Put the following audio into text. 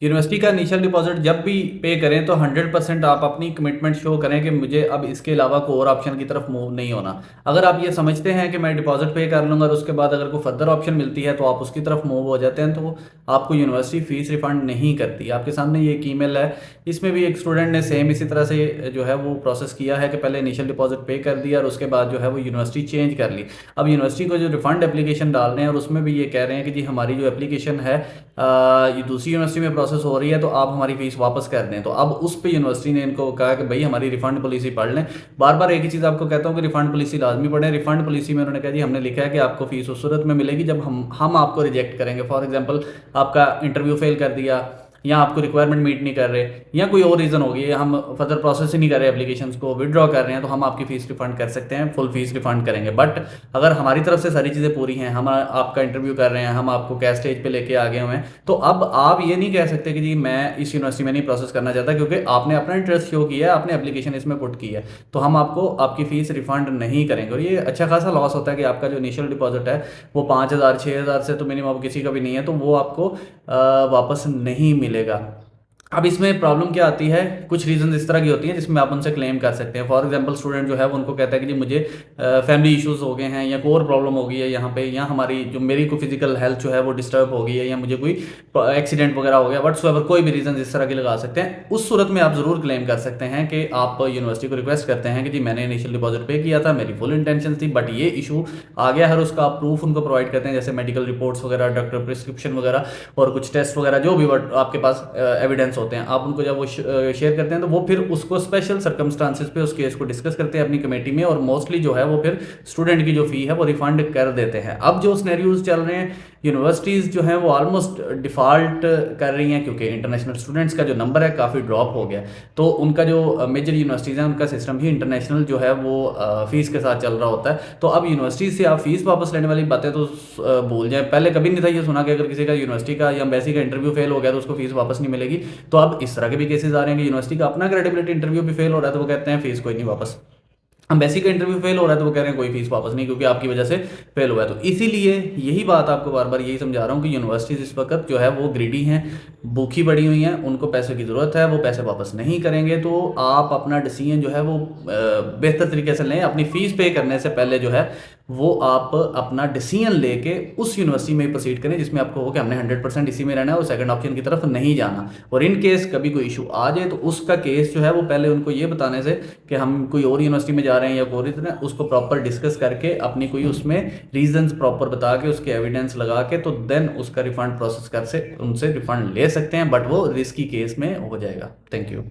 University का initial deposit जब भी पे करें तो 100% आप अपनी कमिटमेंट शो करें कि मुझे अब इसके अलावा कोई और ऑप्शन की तरफ मूव नहीं होना। अगर आप ये समझते हैं कि मैं डिपॉजिट पे कर लूँगा और उसके बाद अगर कोई फर्दर ऑप्शन मिलती है तो आप उसकी तरफ मूव हो जाते हैं, तो आपको यूनिवर्सिटी फ़ीस रिफ़ंड नहीं करती। आपके सामने ये एक ईमेल है, इसमें भी एक स्टूडेंट ने सेम इसी तरह से जो है वो प्रोसेस किया है कि पहले इनिशियल डिपॉजिट पे कर दिया और उसके बाद जो है वो यूनिवर्सिटी चेंज कर ली। अब यूनिवर्सिटी को जो रिफ़ंड एप्लीकेशन डाल रहे हैं और उसमें भी ये कह रहे हैं कि जी हमारी जो एप्लीकेशन है ये दूसरी यूनिवर्सिटी में प्रोसेस हो रही है, तो आप हमारी फ़ीस वापस कर दें। तो अब उस पे यूनिवर्सिटी ने इनको कहा कि भाई हमारी रिफ़ंड पॉलिसी पढ़ लें। बार बार एक ही चीज़ आपको कहता हूँ कि रिफ़ंड पॉलिसी लाजमी पढ़ें। रिफ़ंड पॉलिसी में उन्होंने कहा जी हमने लिखा है कि आपको फ़ीस उस सूरत में मिलेगी जब हम आपको रिजेक्ट करेंगे। फॉर एग्जांपल आपका इंटरव्यू फेल कर दिया, या आपको रिक्वायरमेंट मीट नहीं कर रहे, या कोई और रीज़न होगी, हम फर्दर प्रोसेस ही नहीं कर रहे, एप्लीकेशंस को विड्रॉ कर रहे हैं, तो हम आपकी फ़ीस रिफ़ंड कर सकते हैं, फुल फ़ीस रिफ़ंड करेंगे। बट अगर हमारी तरफ से सारी चीज़ें पूरी हैं, हम आपका इंटरव्यू कर रहे हैं, हम आपको कैश स्टेज पे लेके आ गए हुए हैं, तो अब आप ये नहीं कह सकते कि जी मैं इस यूनिवर्सिटी में नहीं प्रोसेस करना चाहता, क्योंकि आपने अपना इंटरेस्ट शो किया है, आपने एप्लीकेशन इसमें पुट की है, तो हम आपको आपकी फ़ीस रिफ़ंड नहीं करेंगे। और ये अच्छा खासा लॉस होता है कि आपका जो इनिशियल डिपॉजिट है वो 5,000 6,000 से तो मिनिमम किसी का भी नहीं है, तो वो आपको वापस नहीं मिलेगा। अब इसमें प्रॉब्लम क्या आती है, कुछ रीज़न इस तरह की होती हैं जिसमें आप उनसे क्लेम कर सकते हैं। फॉर एग्जांपल स्टूडेंट जो है वो उनको कहता है कि जी मुझे फैमिली इश्यूज़ हो गए हैं, या कोई और प्रॉब्लम हो गई है यहाँ पे, या हमारी जो मेरी को फिजिकल हेल्थ जो है वो डिस्टर्ब हो गई है, या मुझे कोई एक्सीडेंट वगैरह हो गया, व्हाट्सएवर कोई भी रीज़न इस तरह के लगा सकते हैं। उस सूरत में आप ज़रूर क्लेम कर सकते हैं कि आप यूनिवर्सिटी को रिक्वेस्ट करते हैं कि जी मैंने इनिशियल डिपॉजिट पे किया था, मेरी फुल इंटेंशन थी, बट ये इशू आ गया है, और उसका आप प्रूफ उनको प्रोवाइड करते हैं, जैसे मेडिकल रिपोर्ट्स वगैरह, डॉक्टर प्रिस्क्रिप्शन वगैरह, और कुछ टेस्ट वगैरह जो भी आपके पास एविडेंस होते हैं, आप उनको जब वो शेयर करते हैं तो वो फिर उसको स्पेशल सर्कमस्टांसिस पे उस केस को डिस्कस करते हैं अपनी कमेटी में, और मोस्टली जो है वो फिर स्टूडेंट की जो फ़ी है वो रिफंड कर देते हैं। अब जो सिनेरियोज चल रहे हैं, यूनिवर्सिटीज़ जो हैं वो ऑलमोस्ट डिफ़ॉल्ट कर रही हैं, क्योंकि इंटरनेशनल स्टूडेंट्स का जो नंबर है काफ़ी ड्रॉप हो गया, तो उनका जो मेजर यूनिवर्सिटीज़ हैं उनका सिस्टम ही इंटरनेशनल जो है वो फ़ीस के साथ चल रहा होता है। तो अब यूनिवर्सिटी से आप फ़ीस वापस लेने वाली बातें तो भूल जाए। पहले कभी नहीं था ये सुना कि अगर किसी का यूनिवर्सिटी का या एम्बेसी का इंटरव्यू फेल हो गया तो उसको फ़ीस वापस नहीं मिलेगी। तो अब इस तरह के भी केसेस आ रहे हैं कि यूनिवर्सिटी का अपना क्रेडिबिलिटी इंटरव्यू भी फेल हो रहा है, तो वो कहते हैं फ़ीस कोई नहीं वापस। एम्बेसी का इंटरव्यू फेल हो रहा है तो वो कह रहे हैं कोई फीस वापस नहीं, क्योंकि आपकी वजह से फेल हुआ है। तो इसीलिए यही बात आपको बार बार यही समझा रहा हूँ कि यूनिवर्सिटीज़ इस वक्त जो है वो ग्रीडी हैं, भूखी पड़ी हुई हैं, उनको पैसे की ज़रूरत है, वो पैसे वापस नहीं करेंगे। तो आप अपना डिसीजन जो है वो बेहतर तरीके से लें। अपनी फ़ीस पे करने से पहले जो है वो आप अपना डिसीजन लेके उस यूनिवर्सिटी में प्रोसीड करें जिसमें आपको हो कि हमने 100% इसी में रहना है और सेकंड ऑप्शन की तरफ नहीं जाना। और इन केस कभी कोई इशू आ जाए तो उसका केस जो है वो पहले उनको ये बताने से कि हम कोई और यूनिवर्सिटी में जा रहे हैं या कोई और, उसको प्रॉपर डिस्कस करके अपनी कोई उसमें रीजंस प्रॉपर बता के उसके एविडेंस लगा के तो देन उसका रिफंड प्रोसेस कर से उनसे रिफंड ले सकते हैं, बट वो रिस्की केस में हो जाएगा। Thank you.